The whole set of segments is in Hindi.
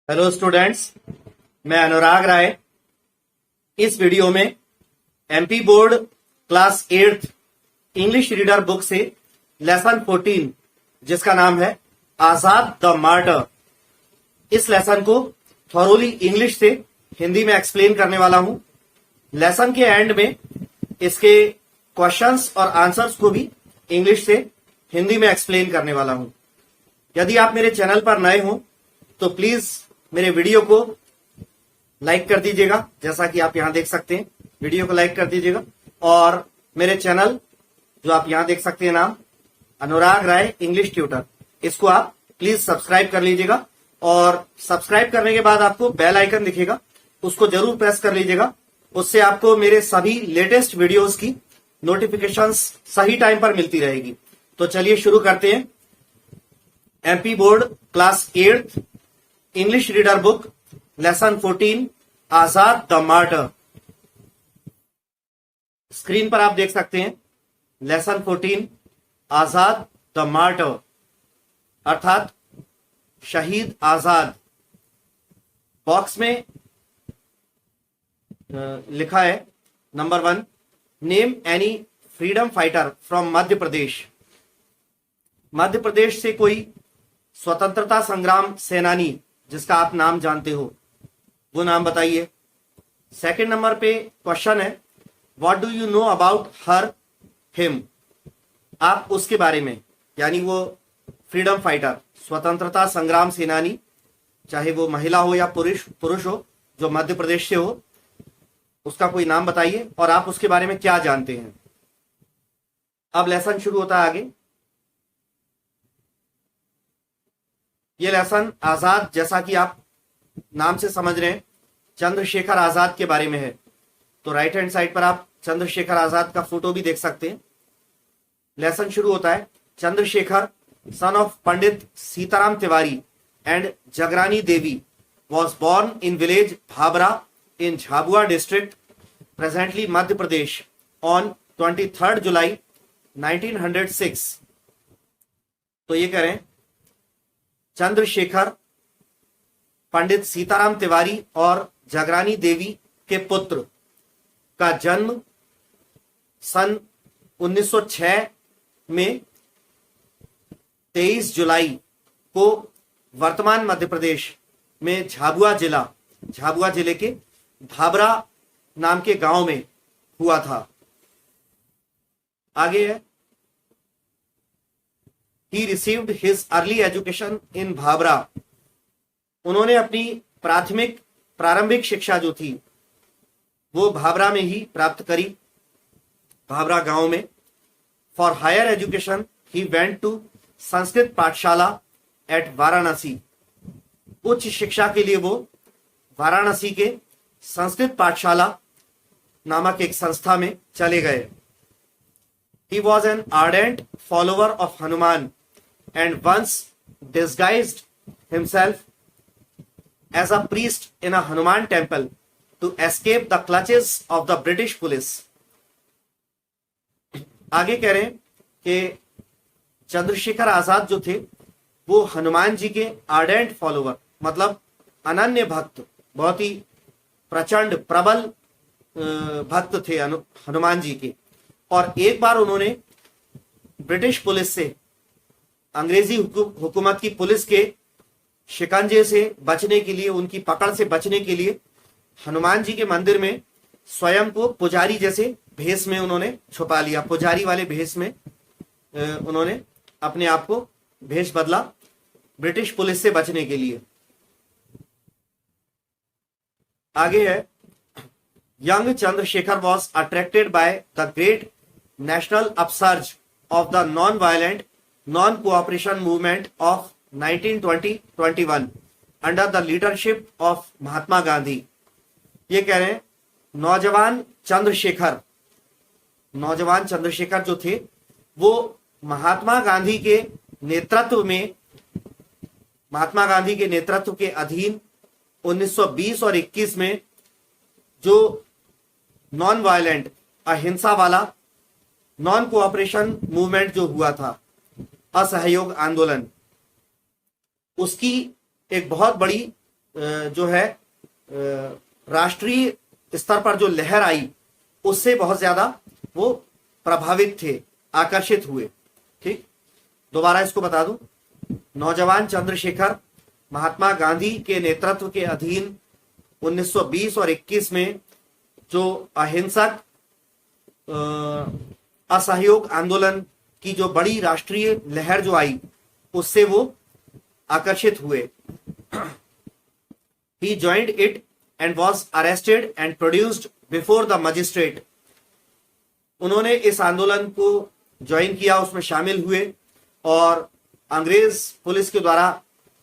हेलो स्टूडेंट्स, मैं अनुराग राय। इस वीडियो में MP board class 8 English reader book से लेसन 14 जिसका नाम है आजाद द मार्टर, इस लेसन को थॉरोली इंग्लिश से हिंदी में एक्सप्लेन करने वाला हूं। लेसन के एंड में इसके क्वेश्चंस और आंसर्स को भी इंग्लिश से हिंदी में एक्सप्लेन करने वाला हूं। यदि आप मेरे चैनल पर नए हो तो प्लीज मेरे वीडियो को लाइक कर दीजिएगा, जैसा कि आप यहां देख सकते हैं। वीडियो को लाइक कर दीजिएगा और मेरे चैनल जो आप यहां देख सकते हैं नाम अनुराग राय इंग्लिश ट्यूटर, इसको आप प्लीज सब्सक्राइब कर लीजिएगा। और सब्सक्राइब करने के बाद आपको बेल आइकन दिखेगा, उसको जरूर प्रेस कर लीजिएगा। उससे आपको मेरे सभी लेटेस्ट वीडियोस की नोटिफिकेशंस सही टाइम पर मिलती रहेगी। तो चलिए शुरू करते हैं। MP board class 8 English reader book lesson 14 Azad the martyr. Screen पर आप देख सकते हैं लेसन 14 आजाद द मार्टर, अर्थात शहीद आजाद। बॉक्स में लिखा है number 1, name any freedom fighter from Madhya Pradesh. Madhya Pradesh से कोई स्वतंत्रता संग्राम सेनानी जिसका आप नाम जानते हो, वो नाम बताइए। सेकंड नंबर पे क्वेश्चन है, what do you know about her him. आप उसके बारे में, यानी वो फ्रीडम फाइटर, स्वतंत्रता संग्राम सेनानी, चाहे वो महिला हो या पुरुष हो, जो मध्य प्रदेश से हो, उसका कोई नाम बताइए और आप उसके बारे में क्या जानते हैं। अब लेसन शुरू होता है आगे। ये लेसन आजाद, जैसा कि आप नाम से समझ रहे हैं, चंद्रशेखर आजाद के बारे में है। तो राइट हैंड साइड पर आप चंद्रशेखर आजाद का फोटो भी देख सकते हैं। लेसन शुरू होता है, Chandrashekhar son of Pandit Sitaram Tiwari and Jagrani Devi was born in village Bhabra in Jhabua district presently Madhya Pradesh on 23 July 1906। तो ये करें, चंद्रशेखर पंडित सीताराम तिवारी और जगरानी देवी के पुत्र का जन्म सन 1906 में 23 जुलाई को वर्तमान मध्य प्रदेश में झाबुआ जिले के भाबरा नाम के गांव में हुआ था। आगे है, He received his early education in Bhabra. उन्होंने अपनी प्रारंभिक शिक्षा जो थी वो भाबरा में ही प्राप्त करी, भाबरा गांव में। For higher education he went to Sanskrit pathshala at Varanasi. उच्च शिक्षा के लिए वो वाराणसी के संस्कृत पाठशाला नामक एक संस्था में चले गए। He was an ardent follower of Hanuman and once disguised himself as a priest in a Hanuman temple to escape the clutches of the British police। आगे कह रहे हैं कि चंद्रशेखर आजाद जो थे वो हनुमान जी के आर्डेंट फॉलोवर, मतलब अनन्य भक्त, बहुत ही प्रचंड प्रबल भक्त थे हनुमान जी के। और एक बार उन्होंने ब्रिटिश पुलिस से, अंग्रेजी हुकूमत की पुलिस के शिकंजे से बचने के लिए, उनकी पकड़ से बचने के लिए हनुमान जी के मंदिर में स्वयं को पुजारी जैसे भेष में उन्होंने छुपा लिया। पुजारी वाले भेष में उन्होंने अपने आप को भेष बदला ब्रिटिश पुलिस से बचने के लिए। आगे है, young Chandrasekhar was attracted by the great national upsurge of the non-violent non-cooperation movement of 1920-21 under the leadership of Mahatma Gandhi। ये कह रहे हैं, नौजवान चंद्रशेखर जो थे वो महात्मा गांधी के नेतृत्व के अधीन 1920 और 21 में जो नॉन वायलेंट, अहिंसा वाला नॉन कोऑपरेशन मूवमेंट जो हुआ था, असहयोग आंदोलन, उसकी एक बहुत बड़ी जो है राष्ट्रीय स्तर पर जो लहर आई उससे बहुत ज्यादा वो प्रभावित थे, आकर्षित हुए। ठीक, दोबारा इसको बता दूं, नौजवान चंद्रशेखर महात्मा गांधी के नेतृत्व के अधीन 1920 और 21 में जो अहिंसक असहयोग आंदोलन की जो बड़ी राष्ट्रीय लहर जो आई उससे वो आकर्षित हुए। He joined it and was arrested and produced before the magistrate. उन्होंने इस आंदोलन को ज्वाइन किया, उसमें शामिल हुए और अंग्रेज पुलिस के द्वारा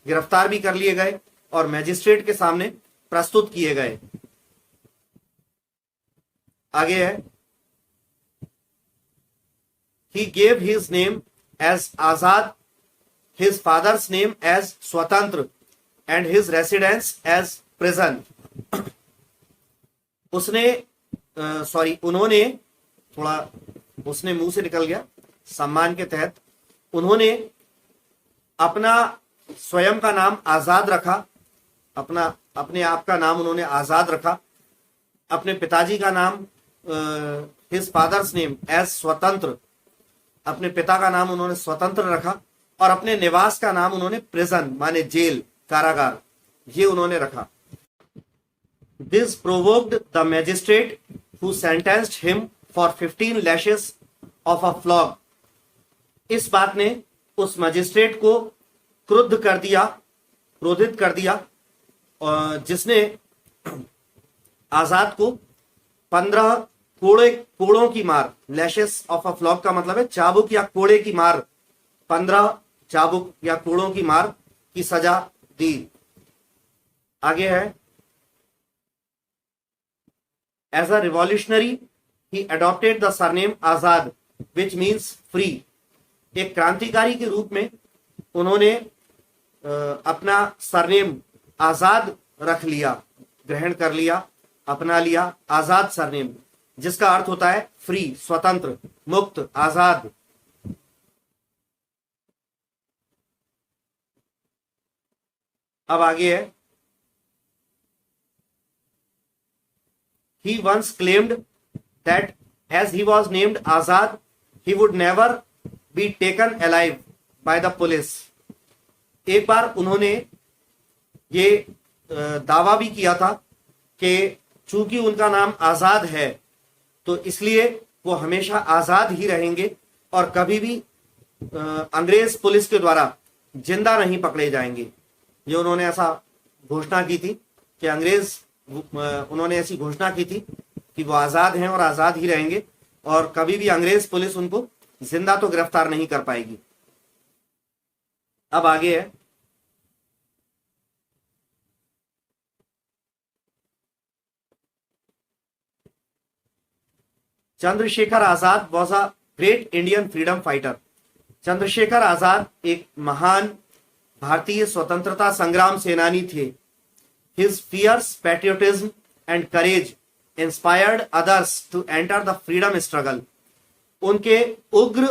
गिरफ्तार भी कर लिए गए और मैजिस्ट्रेट के सामने प्रस्तुत किए गए। आगे है, He gave his name as Azad, his father's name as Swatantra and his residence as prison. उन्होंने थोड़ा उसने मुंह से निकल गया, सम्मान के तहत उन्होंने अपना स्वयं का नाम आजाद रखा, अपने आप का नाम उन्होंने आजाद रखा, अपने पिताजी का नाम हिज फादर्स नेम एज स्वतंत्र, अपने पिता का नाम उन्होंने स्वतंत्र रखा और अपने निवास का नाम उन्होंने प्रिजन माने जेल, कारागार, ये उन्होंने रखा। This provoked the magistrate who sentenced him for 15 lashes of a flog. इस बात ने उस मजिस्ट्रेट को क्रोधित कर दिया जिसने आजाद को 15 कोड़ों की मार, लैशेस ऑफ अ फ्लॉग का मतलब है चाबुक या कोड़े की मार, 15 चाबुक या कोड़ों की मार की सजा दी। आगे है, as a revolutionary he adopted the surname Azad which means free. एक क्रांतिकारी के रूप में उन्होंने अपना सरनेम आजाद रख लिया, ग्रहण कर लिया, अपना लिया आजाद सरनेम, जिसका अर्थ होता है फ्री, स्वतंत्र, मुक्त, आजाद। अब आगे है, he once claimed that as he was named Azad, he would never be taken alive by the police. एक बार उन्होंने ये दावा भी किया था कि चूंकि उनका नाम आजाद है तो इसलिए वो हमेशा आजाद ही रहेंगे और कभी भी अंग्रेज पुलिस के द्वारा जिंदा नहीं पकड़े जाएंगे। ये उन्होंने ऐसा घोषणा की थी कि उन्होंने ऐसी घोषणा की थी कि वो आजाद हैं और आजाद ही रहेंगे और कभी भी अंग्रेज पुलिस उनको जिंदा तो गिरफ्तार नहीं कर पाएगी। अब आगे है, Chandrashekhar Azad was a great Indian freedom fighter. Chandrashekhar Azad एक महान भारतीय स्वतंत्रता संग्राम सेनानी थे। His fierce patriotism and courage inspired others to enter the freedom struggle. उनके उग्र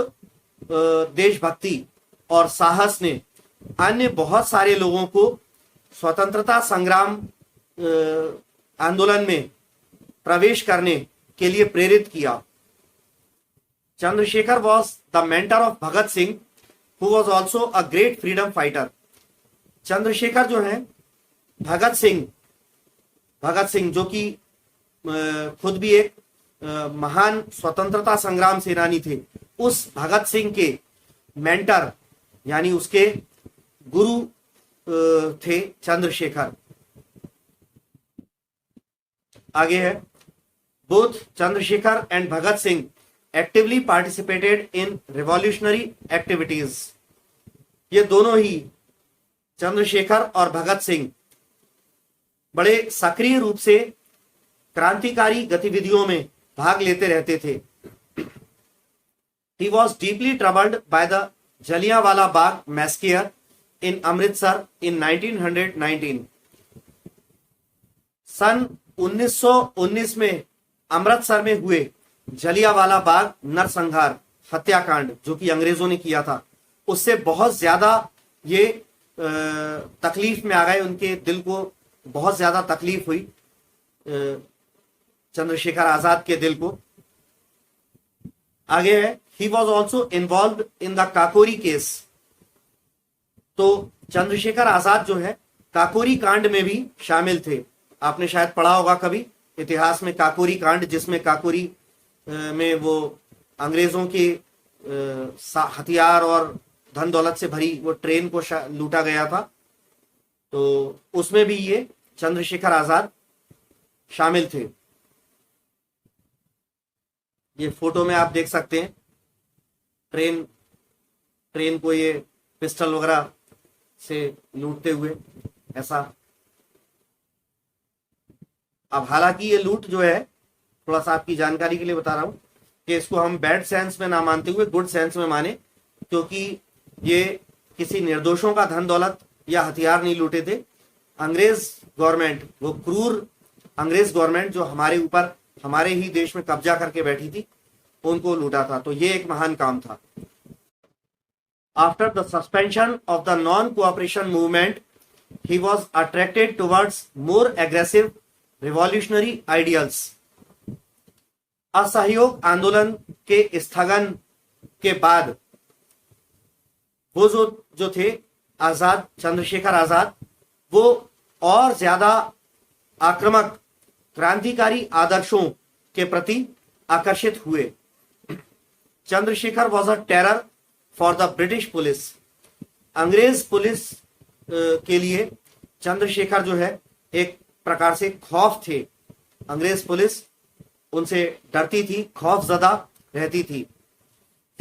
देशभक्ति और साहस ने अन्य बहुत सारे लोगों को स्वतंत्रता संग्राम आंदोलन में प्रवेश करने के लिए प्रेरित किया। Chandrashekhar was the mentor of Bhagat Singh, who was also a great freedom fighter. Chandrashekhar जो हैं भगत सिंह जो कि खुद भी एक महान स्वतंत्रता संग्राम सेनानी थे, उस भगत सिंह के मेंटर यानी उसके गुरु थे चंद्रशेखर। आगे है, both Chandrashekhar and Bhagat Singh actively participated in revolutionary activities. ये दोनों ही चंद्रशेखर और भगत सिंह बड़े सक्रिय रूप से क्रांतिकारी गतिविधियों में भाग लेते रहते थे। He was deeply troubled by the Jallianwala Bagh massacre in Amritsar in 1919। सन 1919 में अमृतसर में हुए जलियांवाला बाग नरसंहार हत्याकांड जो कि अंग्रेजों ने किया था, उससे बहुत ज्यादा ये तकलीफ में आ गए, उनके दिल को बहुत ज्यादा तकलीफ हुई चंद्रशेखर आजाद के दिल को। आगे है, he was also involve in the Kakori case. तो चंद्रशेखर आजाद जो है काकोरी कांड में भी शामिल थे। आपने शायद पढ़ा होगा कभी इतिहास में काकोरी कांड, जिसमें काकोरी में वो अंग्रेजों के हथियार और धन दौलत से भरी वो ट्रेन को लूटा गया था। तो उसमें भी ये चंद्रशेखर आजाद शामिल थे। ये फोटो में आप देख सकते हैं ट्रेन को ये पिस्टल वगैरह से लूटते हुए ऐसा। अब हालांकि ये लूट जो है, थोड़ा सा आपकी जानकारी के लिए बता रहा हूं कि इसको हम बैड सेंस में ना मानते हुए गुड सेंस में माने, क्योंकि ये किसी निर्दोषों का धन दौलत या हथियार नहीं लूटे थे। अंग्रेज गवर्नमेंट, वो क्रूर अंग्रेज गवर्नमेंट जो हमारे ऊपर, हमारे ही देश में कब्जा करके बैठी थी, उनको लूटा था। तो ये एक महान काम था। After the suspension of the non cooperation movement, he was attracted towards more aggressive revolutionary ideals. असहयोग आंदोलन के स्थगन के बाद वो जो थे आजाद, चंद्रशेखर आजाद, वो और ज्यादा आक्रामक क्रांतिकारी आदर्शों के प्रति आकर्षित हुए। Chandrashekhar was a terror for the British police. अंग्रेज पुलिस के लिए चंद्रशेखर जो है एक प्रकार से खौफ थे। अंग्रेज पुलिस उनसे डरती थी, खौफजदा रहती थी।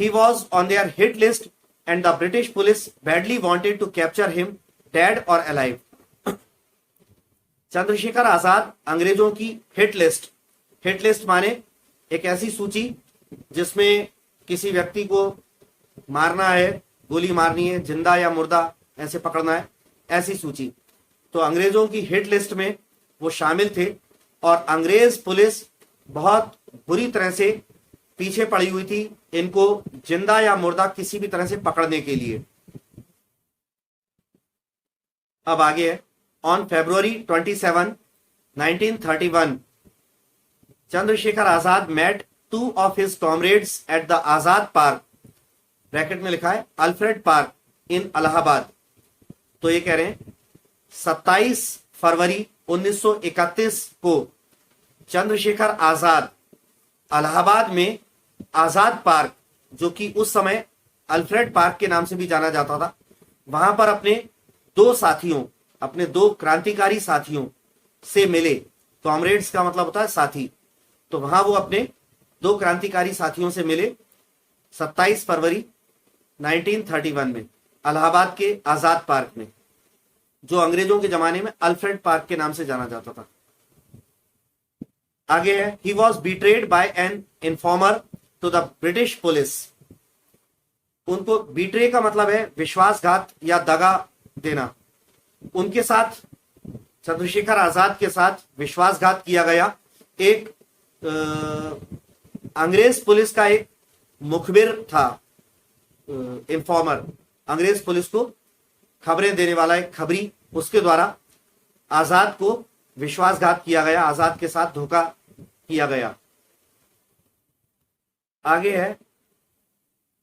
He was on their hit list and the British police badly wanted to capture him dead और अलाइव। चंद्रशेखर आजाद अंग्रेजों की हिट लिस्ट माने एक ऐसी सूची जिसमें किसी व्यक्ति को मारना है, गोली मारनी है, जिंदा या मुर्दा ऐसे पकड़ना है, ऐसी सूची। तो अंग्रेजों की हिट लिस्ट में वो शामिल थे और अंग्रेज पुलिस बहुत बुरी तरह से पीछे पड़ी हुई थी इनको जिंदा या मुर्दा किसी भी तरह से पकड़ने के लिए। अब आगे है, on February 27, 1931, Chandrashekhar Azad met 2 of his comrades at the Azad park, bracket में लिखा है अल्फ्रेड पार्क इन इलाहाबाद। तो ये कह रहे हैं 27 फरवरी 1931 को चंद्रशेखर आजाद इलाहाबाद में आजाद पार्क, जो कि उस समय अल्फ्रेड पार्क के नाम से भी जाना जाता था, वहां पर अपने दो क्रांतिकारी साथियों से मिले। कॉमरेड्स का मतलब होता है साथी। तो वहां वो अपने 2 क्रांतिकारी साथियों से मिले 27 फरवरी 1931 में इलाहाबाद के आजाद पार्क में, जो अंग्रेजों के जमाने में अल्फ्रेड पार्क के नाम से जाना जाता था। आगे है, he was betrayed by an informer to the British police. उनको बीट्रे का मतलब है विश्वासघात या दगा देना। उनके साथ, चंद्रशेखर आजाद के साथ विश्वासघात किया गया। एक अंग्रेज पुलिस का एक मुखबिर था, इन्फॉर्मर, अंग्रेज पुलिस को खबरें देने वाला एक खबरी, उसके द्वारा आजाद को विश्वासघात किया गया, आजाद के साथ धोखा किया गया। आगे है,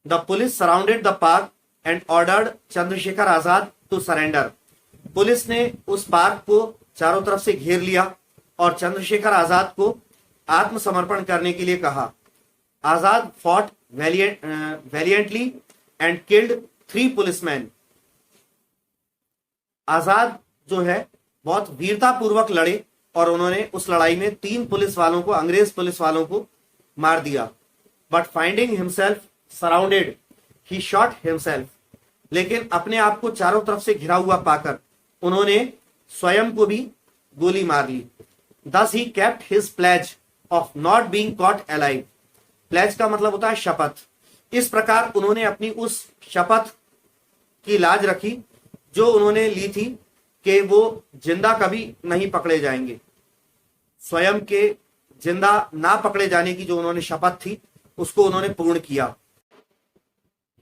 the police surrounded the park and ordered Chandrashekhar Azad to surrender. Police ने उस पार्क को चारों तरफ से घेर लिया और चंद्रशेखर आजाद को आत्मसमर्पण करने के लिए कहा। आजाद fought valiantly and killed 3 policeman. आजाद जो है बहुत वीरता पूर्वक लड़े और उन्होंने उस लड़ाई में 3 पुलिस वालों को, अंग्रेज पुलिस वालों को मार दिया। But finding himself surrounded he shot himself. लेकिन अपने आप को चारों तरफ से घिरा हुआ पाकर उन्होंने स्वयं को भी गोली मार ली। Thus he kept his pledge of not being caught alive. Pledge का मतलब होता है शपथ। इस प्रकार उन्होंने अपनी उस शपथ की लाज रखी जो उन्होंने ली थी कि वो जिंदा कभी नहीं पकड़े जाएंगे। स्वयं के जिंदा ना पकड़े जाने की जो उन्होंने शपथ थी उसको उन्होंने पूर्ण किया।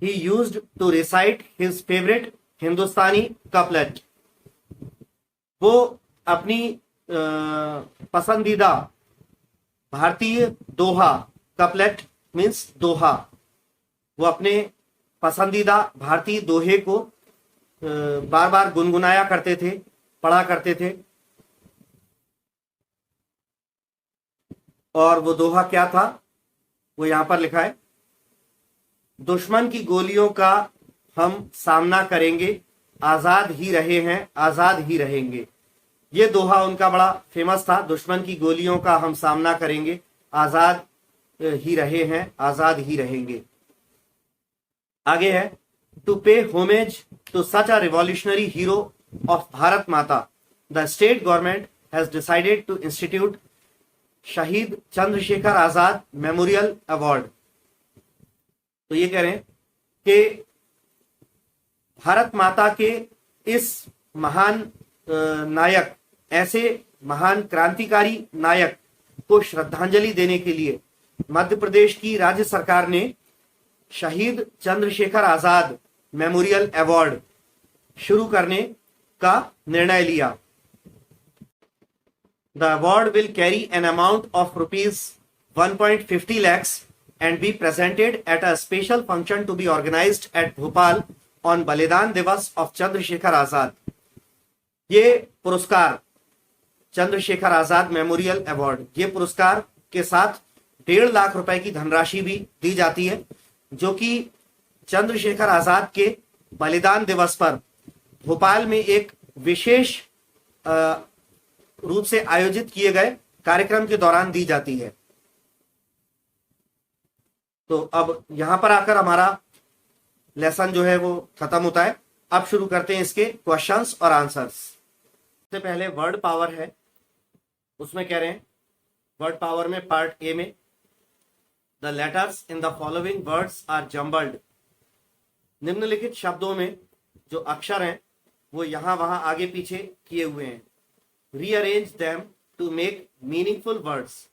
He used to recite his favorite Hindustani couplet. वो अपनी पसंदीदा भारतीय दोहा, कपलेट मीन्स दोहा, वो अपने पसंदीदा भारतीय दोहे को बार बार गुनगुनाया करते थे, पढ़ा करते थे। और वो दोहा क्या था, वो यहां पर लिखा है, दुश्मन की गोलियों का हम सामना करेंगे, आजाद ही रहे हैं, आजाद ही रहेंगे। ये दोहा उनका बड़ा फेमस था, दुश्मन की गोलियों का हम सामना करेंगे, आजाद ही रहे हैं, आजाद ही रहेंगे। आगे है, to pay homage to such a revolutionary hero of Bharat Mata, the state government has decided to institute Shaheed Chandrashekhar Azad memorial award. तो ये कह रहे हैं कि भारत माता के इस महान नायक, ऐसे महान क्रांतिकारी नायक को श्रद्धांजलि देने के लिए मध्य प्रदेश की राज्य सरकार ने शहीद चंद्रशेखर आजाद मेमोरियल अवार्ड शुरू करने का निर्णय लिया। The award will carry an amount of rupees 1.50 lakhs and be presented at a special function to be organized at Bhopal on बलिदान दिवस of चंद्रशेखर आजाद। ये पुरस्कार, चंद्रशेखर आजाद मेमोरियल अवार्ड, ये पुरस्कार के साथ 1.5 लाख रुपए की धनराशि भी दी जाती है, जो कि चंद्रशेखर आजाद के बलिदान दिवस पर भोपाल में एक विशेष रूप से आयोजित किए गए कार्यक्रम के दौरान दी जाती है। तो अब यहां पर आकर हमारा लेसन जो है वो खत्म होता है। अब शुरू करते हैं इसके क्वेश्चंस और आंसर्स। सबसे पहले वर्ड पावर है, उसमें कह रहे हैं वर्ड पावर में पार्ट ए में, the letters in the following words are jumbled. निम्नलिखित शब्दों में जो अक्षर हैं वो यहां वहां आगे पीछे किए हुए हैं। Rearrange them to make meaningful words.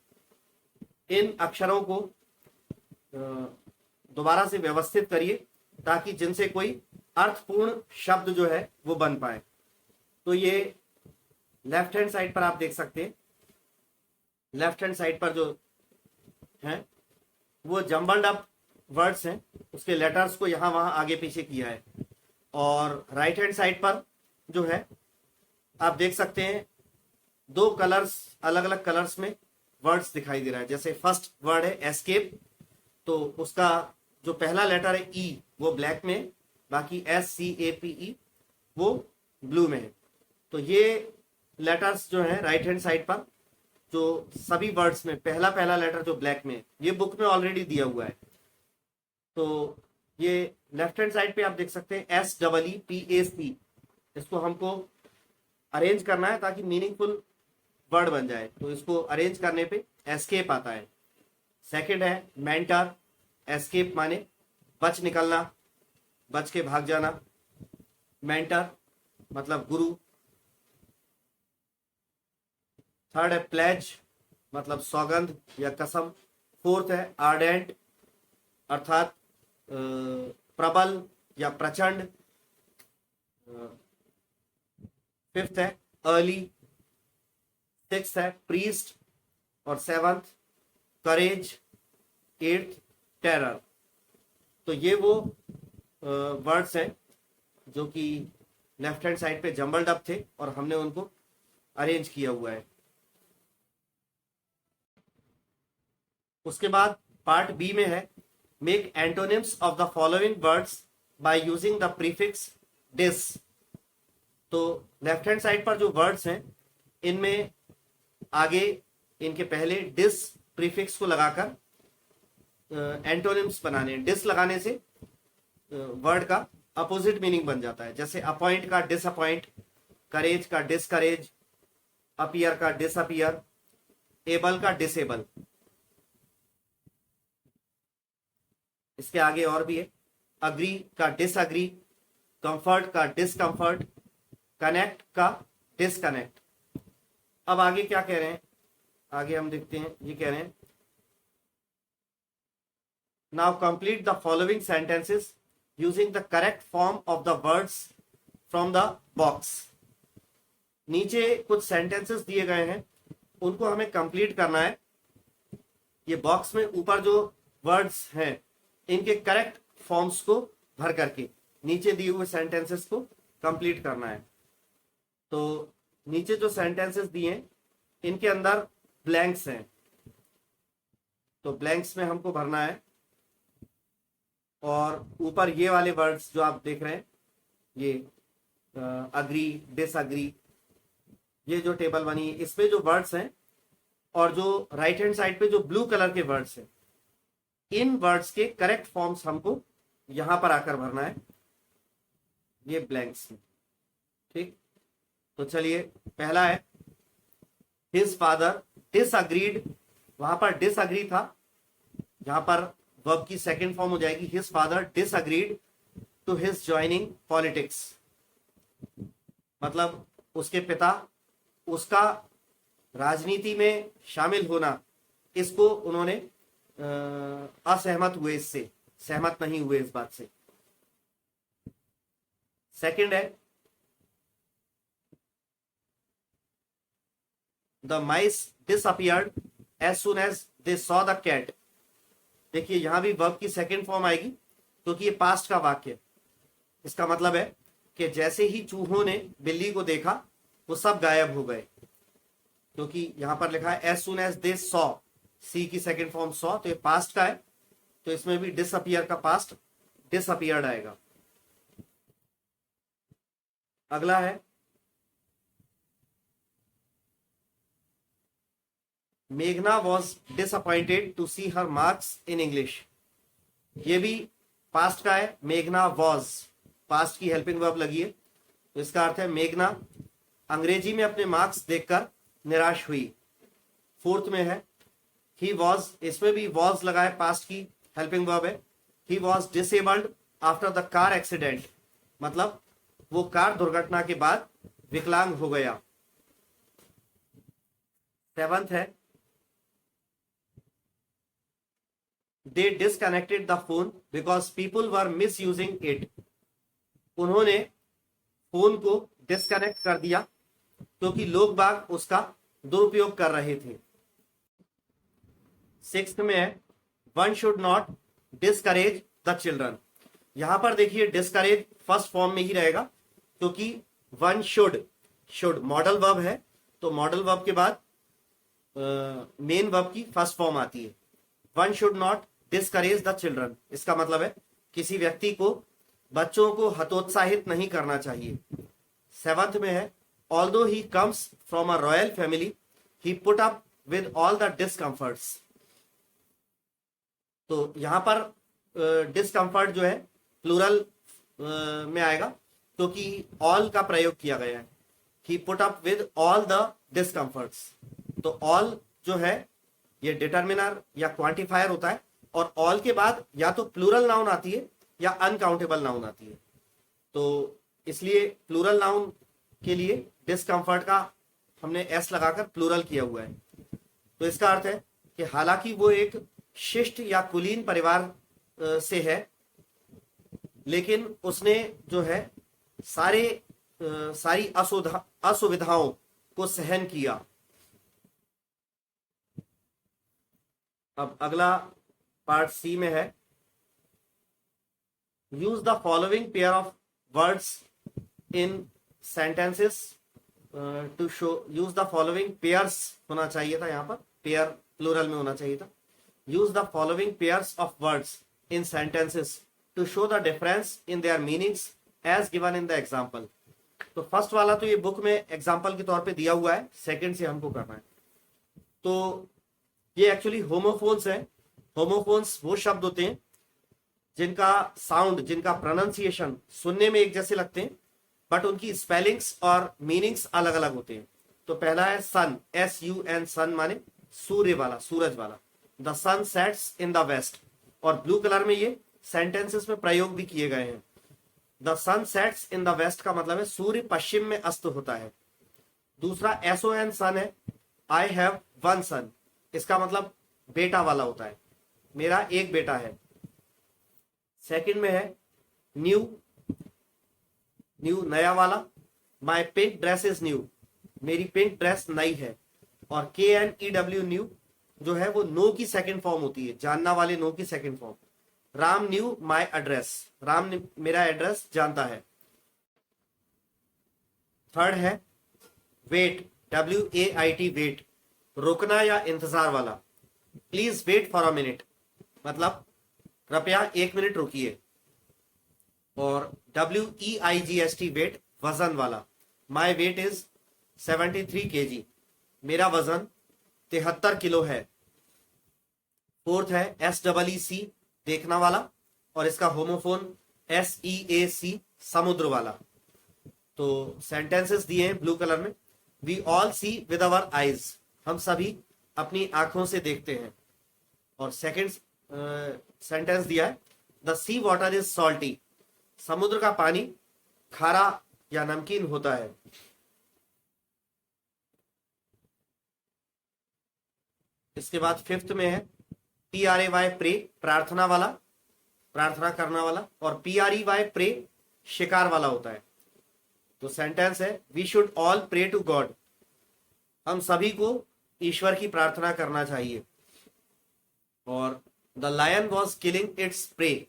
इन अक्षरों को दोबारा से व्यवस्थित करिए ताकि जिनसे कोई अर्थपूर्ण शब्द जो है वो बन पाए। तो ये लेफ्ट हैंड साइड पर आप देख सकते हैं, लेफ्ट हैंड साइड पर जो है वो जम्बल्ड अप वर्ड्स हैं, उसके लेटर्स को यहां वहां आगे पीछे किया है। और राइट हैंड साइड पर जो है आप देख सकते हैं 2 कलर्स, अलग अलग कलर्स में वर्ड्स दिखाई दे रहा है। जैसे फर्स्ट वर्ड है एस्केप, तो उसका जो पहला लेटर है ई वो ब्लैक में, बाकी SCAPE वो ब्लू में है। तो ये लेटर्स जो है राइट हैंड साइड पर, जो सभी वर्ड्स में पहला लेटर जो ब्लैक में, ये बुक में ऑलरेडी दिया हुआ है। तो ये लेफ्ट हैंड साइड पे आप देख सकते हैं SEEPAC, इसको हमको अरेंज करना है ताकि मीनिंगफुल वर्ड बन जाए। तो इसको अरेंज करने पे एस्केप आता है। सेकंड है मेंटर, एस्केप माने बच निकलना, बच के भाग जाना, मेंटर मतलब गुरु। थर्ड है प्लेज, मतलब सौगंध या कसम। फोर्थ है आर्डेंट, अर्थात प्रबल या प्रचंड। फिफ्थ है अर्ली, सिक्स्थ है प्रीस्ट, और सेवंथ करेज, एट्थ टेरर। तो ये वो वर्ड्स हैं जो कि लेफ्ट हैंड साइड पे जम्बल्ड अप थे और हमने उनको अरेंज किया हुआ है। उसके बाद पार्ट बी में है make antonyms of the following words by using the prefix dis. तो लेफ्ट हैंड साइड पर जो वर्ड्स हैं इनमें आगे इनके पहले डिस प्रीफिक्स को लगाकर एंटोनिम्स बनाने। डिस लगाने से वर्ड का अपोजिट मीनिंग बन जाता है। जैसे अपॉइंट का डिसअपॉइंट, करेज का डिसकरेज, अपीयर का डिसअपीयर, एबल का डिसेबल। इसके आगे और भी है, अग्री का डिसअग्री, कंफर्ट का डिसकंफर्ट, कनेक्ट का डिसकनेक्ट। अब आगे क्या कह रहे हैं, आगे हम देखते हैं। ये कह रहे हैं now complete the following sentences using the correct form of the words from the box. नीचे कुछ सेंटेंसेस दिए गए हैं, उनको हमें कंप्लीट करना है। ये बॉक्स में ऊपर जो वर्ड्स हैं इनके करेक्ट फॉर्म्स को भर करके नीचे दिए हुए सेंटेंसेस को कंप्लीट करना है। तो नीचे जो सेंटेंसेस दिए हैं इनके अंदर ब्लैंक्स हैं, तो ब्लैंक्स में हमको भरना है। और ऊपर ये वाले वर्ड्स जो आप देख रहे हैं, ये अग्री, डिसअग्री, ये जो टेबल बनी है इसमें जो वर्ड्स हैं और जो राइट हैंड साइड पे जो ब्लू कलर के वर्ड्स हैं, इन वर्ड्स के करेक्ट फॉर्म्स हमको यहां पर आकर भरना है, ये ब्लैंक्स में। ठीक, तो चलिए पहला है हिज फादर डिसअग्रीड, वहां पर डिसअग्री था, यहां पर वर्ब की सेकंड फॉर्म हो जाएगी his father disagreed to his joining politics, मतलब उसके पिता उसका राजनीति में शामिल होना, इसको उन्होंने असहमत हुए, इससे सहमत नहीं हुए इस बात से। सेकंड है the mice disappeared as soon as they saw the cat. देखिए यहां भी वर्ब की सेकंड फॉर्म आएगी क्योंकि ये पास्ट का वाक्य। इसका मतलब है कि जैसे ही चूहों ने बिल्ली को देखा वो सब गायब हो गए, क्योंकि यहां पर लिखा है as soon as they saw, see की सेकंड फॉर्म सॉ, तो ये पास्ट का है, तो इसमें भी डिसअपियर का पास्ट डिसअपियर्ड आएगा। अगला है मेघना was disappointed to see her marks in English, ये भी पास्ट का है। मेघना वॉज पास्ट की हेल्पिंग वर्ब लगी है, तो इसका अर्थ है मेघना अंग्रेजी में अपने मार्क्स देखकर निराश हुई। फोर्थ में है ही वॉज, इसमें भी वॉज लगा है, पास्ट की हेल्पिंग वर्ब है। He was disabled after the car accident, मतलब वो कार दुर्घटना के बाद विकलांग हो गया। सेवंथ है they disconnected the phone because people were misusing it, उन्होंने फोन को डिस्कनेक्ट कर दिया क्योंकि लोग बाग उसका दुरुपयोग कर रहे थे। सिक्स्थ में है one should not discourage the children, यहां पर देखिए डिस्करेज फर्स्ट फॉर्म में ही रहेगा क्योंकि वन शुड मॉडल वर्ब है, तो मॉडल वर्ब के बाद मेन वर्ब की फर्स्ट फॉर्म आती है। One should not discourage the children, इसका मतलब है किसी व्यक्ति को बच्चों को हतोत्साहित नहीं करना चाहिए। सेवंथ में है although he comes from a royal family he put up with all the discomforts, तो यहां पर डिस्कम्फर्ट जो है प्लूरल में आएगा क्योंकि ऑल का प्रयोग किया गया है। He put up with all the discomforts, तो ऑल जो है ये डिटर्मिनर या क्वांटिफायर होता है, और ऑल के बाद या तो प्लूरल नाउन आती है या अनकाउंटेबल नाउन आती है, तो इसलिए प्लूरल नाउन के लिए डिस्कम्फर्ट का हमने एस लगाकर प्लूरल किया हुआ है। तो इसका अर्थ है कि हालांकि वो एक शिष्ट या कुलीन परिवार से है, लेकिन उसने जो है सारी असुविधाओं को सहन किया। अब अगला पार्ट सी में है use the following pair of words in sentences to show, use the following pairs होना चाहिए था, यहां पर पेयर प्लूरल में होना चाहिए था। Use the following pairs of words in sentences to show the difference in their meanings as given in the example. तो फर्स्ट वाला तो ये बुक में एग्जाम्पल के तौर पे दिया हुआ है, सेकंड से हमको करना है। तो ये एक्चुअली होमोफोन्स है। होमोफोन्स वो शब्द होते हैं जिनका साउंड, जिनका प्रोनाउंसिएशन सुनने में एक जैसे लगते हैं बट उनकी स्पेलिंग्स और मीनिंग्स अलग अलग होते हैं। तो पहला है सन, SUN, सन माने सूर्य वाला, सूरज वाला। The sun sets in the west, और ब्लू कलर में ये सेंटेंसेस में प्रयोग भी किए गए हैं। The sun sets in the west का मतलब है सूर्य पश्चिम में अस्त होता है। दूसरा SON, सन है। आई हैव वन सन, इसका मतलब बेटा वाला होता है, मेरा एक बेटा है। सेकंड में है न्यू, न्यू नया वाला। माई पिंक ड्रेस इज न्यू, मेरी पिंक ड्रेस नई है। और KNEW न्यू जो है वो नो की सेकंड फॉर्म होती है, जानना वाले नो की second form. Ram knew my address, Ram ने मेरा एड्रेस जानता है। थर्ड है वेट, WAIT वेट, रोकना या इंतजार वाला। Please wait for a minute, मतलब कृपया 1 मिनट रुकिए। और WEIGST वेट, वजन वाला। माई वेट इज 73 kg, मेरा वजन 73 किलो है। फोर्थ है SEEC, देखना वाला, और इसका होमोफोन SEAC, समुद्र वाला। तो सेंटेंसेस दिए हैं ब्लू कलर में। We all see with our eyes, हम सभी अपनी आंखों से देखते हैं। और सेकंड सेंटेंस दिया है the sea water is salty, समुद्र का पानी खारा या नमकीन होता है। इसके बाद फिफ्थ में है PRAY प्रे, प्रार्थना वाला, प्रार्थना करना वाला। और PREY प्रे शिकार वाला होता है। तो सेंटेंस है we should all pray to God, हम सभी को ईश्वर की प्रार्थना करना चाहिए। और the lion was killing its prey,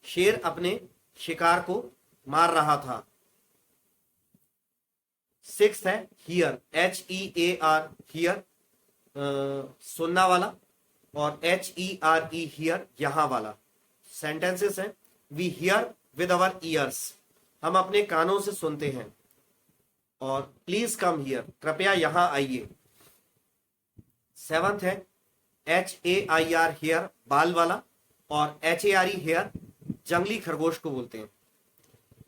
शेर अपने शिकार को मार रहा था। सिक्स है हियर, HEAR, हियर सुनना वाला। और HERE, हियर यहां वाला। सेंटेंसेस है we hear with our ears, हम अपने कानों से सुनते हैं। और प्लीज कम हियर, कृपया यहां आइए। सेवंथ है HAIR, हियर बाल वाला। और HARE, हेयर जंगली खरगोश को बोलते हैं।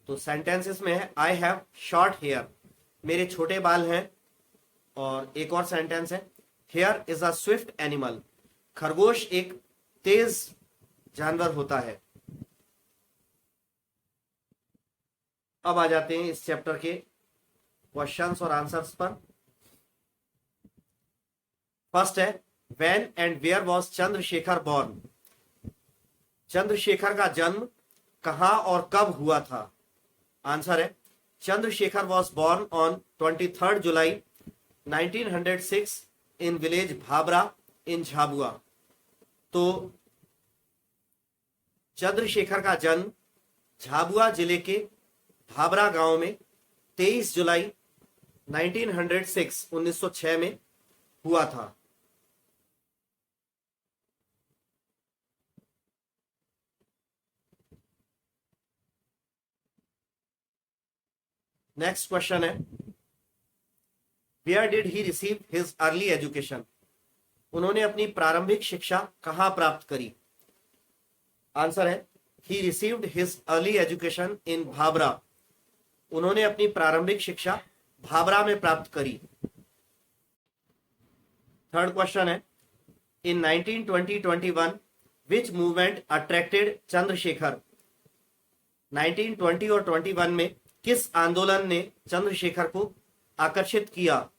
तो सेंटेंसेस में है आई हैव शॉर्ट हेयर, मेरे छोटे बाल हैं। और एक और सेंटेंस है here is a Swift animal, खरगोश एक तेज जानवर होता है। अब आ जाते हैं इस चैप्टर के क्वेश्चंस और आंसर्स पर। फर्स्ट है when and where was Chandrashekhar born, Chandrashekhar का जन्म कहां और कब हुआ था। आंसर है Chandrashekhar was born on 23 July 1906 in village Bhabra in Jhabua. तो चंद्रशेखर का जन्म झाबुआ जिले के भाबरा गांव में 23 जुलाई 1906 में हुआ था। नेक्स्ट क्वेश्चन है where did he receive his early education, उन्होंने अपनी प्रारंभिक शिक्षा कहां प्राप्त करी। आंसर है he received his early education in Bhabra, उन्होंने अपनी प्रारंभिक शिक्षा भाबरा में प्राप्त करी। थर्ड क्वेश्चन है इन 1920-21 विच मूवमेंट अट्रैक्टेड चंद्रशेखर, 1920 और 21 में किस आंदोलन ने चंद्रशेखर को आकर्षित किया।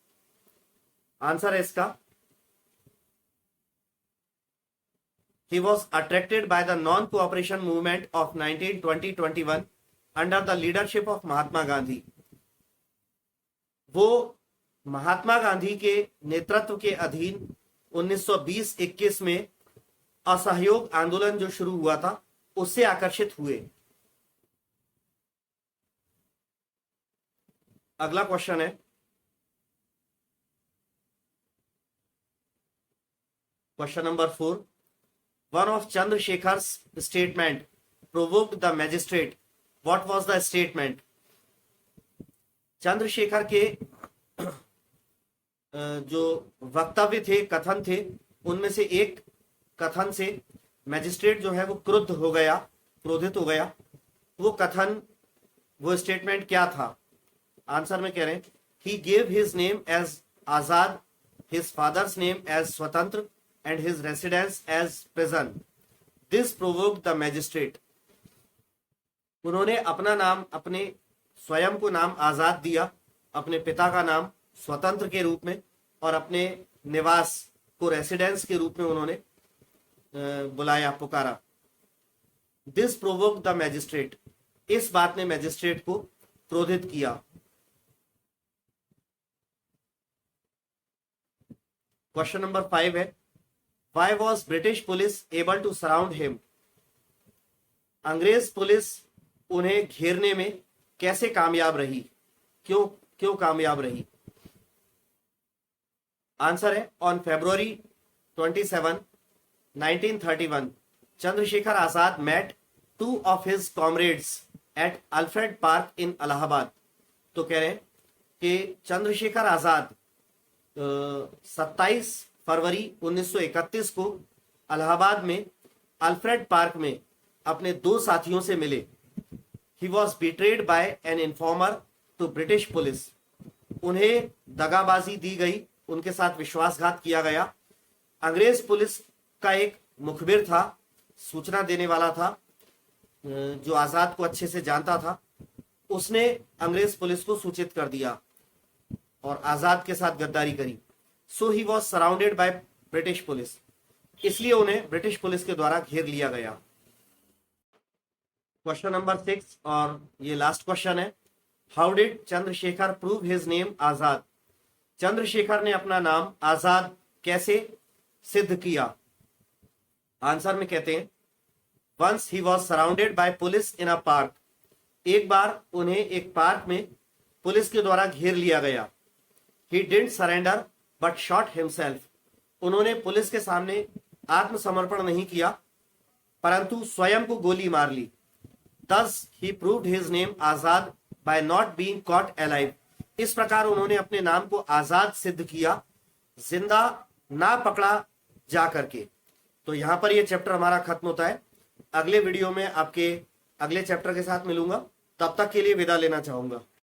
आंसर है इसका he was attracted by the non-cooperation movement of 1920-21 under the leadership of Mahatma Gandhi, वो महात्मा गांधी के नेतृत्व के अधीन 1920-21 में असहयोग आंदोलन जो शुरू हुआ था उससे आकर्षित हुए। अगला क्वेश्चन है question number 4 one of Chandrashekhar's statement provoked the magistrate, what was the statement. Chandrashekhar के जो वक्तव्य थे, कथन थे, उनमें से एक कथन से मैजिस्ट्रेट जो है वो क्रुद्ध हो गया, क्रोधित हो गया। वो कथन, वो स्टेटमेंट क्या था। आंसर में कह रहे हैं he gave his name as Azad, his father's name as Swatantra and his residence as prison, this provoked the magistrate. उन्होंने अपना नाम, अपने स्वयं को नाम आजाद दिया, अपने पिता का नाम स्वतंत्र के रूप में, और अपने निवास को रेसिडेंस के रूप में उन्होंने बुलाया, पुकारा। दिस प्रोवोक्ड द मैजिस्ट्रेट, इस बात ने मैजिस्ट्रेट को क्रोधित किया। क्वेश्चन नंबर 5 है, why was British police able to surround him? अंग्रेज पुलिस उन्हें घेरने में कैसे कामयाब रही? क्यों क्यों कामयाब रही? आंसर है, on February 27, 1931, Chandrashekhar Azad met two of his comrades at Alfred park इन इलाहाबाद। तो कह रहे हैं कि चंद्रशेखर आजाद 27 फरवरी 1931 को इलाहाबाद में अल्फ्रेड पार्क में अपने दो साथियों से मिले। He was betrayed by an informer to British police. उन्हें दगाबाजी दी गई, उनके साथ विश्वासघात किया गया। अंग्रेज पुलिस का एक मुखबिर था, सूचना देने वाला था, जो आजाद को अच्छे से जानता था। उसने अंग्रेज पुलिस को सूचित कर दिया और आजाद के साथ गद्दारी करी। So he was surrounded by British police, इसलिए उन्हें ब्रिटिश पुलिस के द्वारा घेर लिया गया। क्वेश्चन नंबर 6 और ये लास्ट क्वेश्चन है, how did Chandrashekhar prove his name Azad? Chandrashekhar ने अपना नाम आजाद कैसे सिद्ध किया? आंसर में कहते हैं, once he was surrounded by police in a park. एक बार उन्हें एक पार्क में पुलिस के द्वारा घेर लिया गया। He didn't surrender but shot himself. उन्होंने पुलिस के सामने आत्मसमर्पण नहीं किया, परंतु स्वयं को गोली मार ली। Thus he proved his name Azad by not being caught alive। इस प्रकार उन्होंने अपने नाम को आजाद सिद्ध किया, जिंदा ना पकड़ा जा करके। तो यहां पर यह चैप्टर हमारा खत्म होता है। अगले वीडियो में आपके अगले चैप्टर के साथ मिलूंगा, तब तक के लिए विदा लेना चाहूंगा।